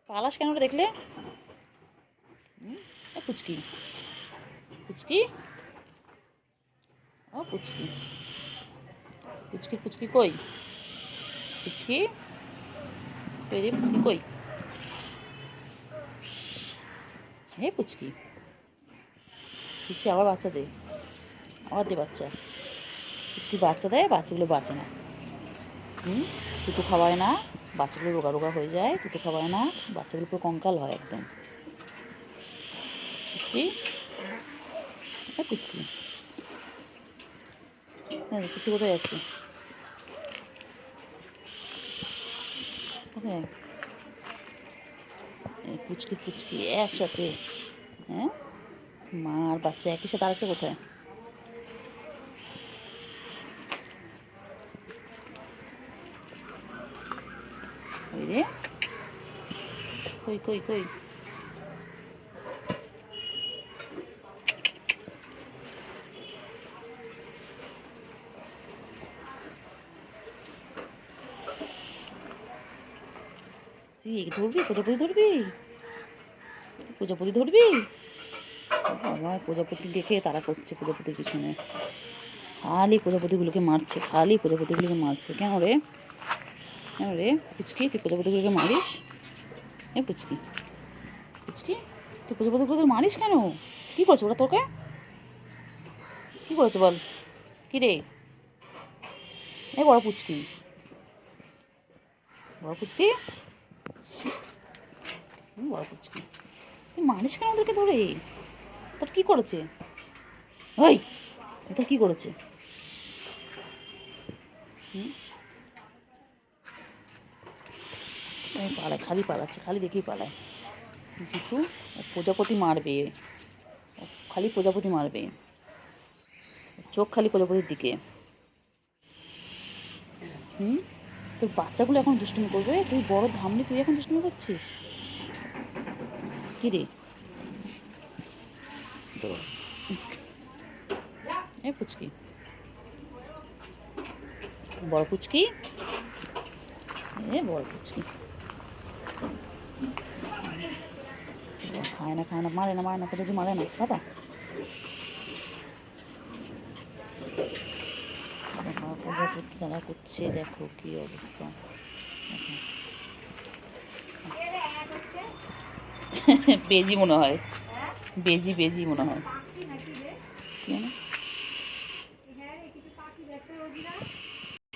পালাস কেন ওটা দেখলে? পুচকি পুচকি, ও পুচকি পুচকি পুচকি কই? পুচকি কই রে? পুচকি কই? হে পুচকি, পুচকি আবার বাচ্চা দে, আবার দে বাচ্চা। পুচকি বাচ্চা দেয়, বাচ্চাগুলো বাঁচে না। তুতো খাওয়ায় না, বাচ্চাগুলো রোগা রোগা হয়ে যায়। তুতো খাওয়ায় না, বাচ্চাগুলো পুরো কঙ্কাল হয় একদম। পুচকি, পুচকি, হ্যাঁ পুচকি কোথায় যাচ্ছে? কোথায়? পুচকি পুচকি একসাথে, হ্যাঁ মা আর বাচ্চা একই সাথে। আরেকটা কোথায়? ওই রে, কই কই কই? তুই ধরবি? প্রজাপতি ধরবি? প্রজাপতি ধরবি? বাবা, প্রজাপতি দেখে তারা করছে প্রজাপতির পিছনে, খালি প্রজাপতিগুলোকে মারছে, খালি প্রজাপতিগুলোকে মারছে। কেন রে? কেন রে পুচকি, তুই প্রজাপতিগুলোকে মারিস? এ পুচকি পুচকি, তুই প্রজাপতিগুলোকে মারিস কেন? কী করছে ওরা তোকে? কী করেছে বল? কী রে? এ বড় পুচকি, বড় পুচকি, বড় পুচকি, তুই মারিস কেন ওদেরকে ধরে? তোর কী করেছে? ওই তোর কী করেছে? পালায়, খালি পালাচ্ছে, খালি দেখেই পালায়। কিন্তু প্রজাপতি মারবে, খালি প্রজাপতি মারবে, চোখ খালি প্রজাপতির দিকে। তোর বাচ্চাগুলো এখন দুষ্টুমি করবে, তুই বড় ধামনি, তুই এখন দুষ্টুমি করছিস? কী রে? এ পুচকি, বড় পুচকি, এ বড় পুচকি, খায় না খায় না, মারে না মারে না, যদি মারে না বাবা। প্রজাপতি তারা করছে, দেখো কি অবস্থা। বেজি মনে হয়, বেজি বেজি মনে হয়।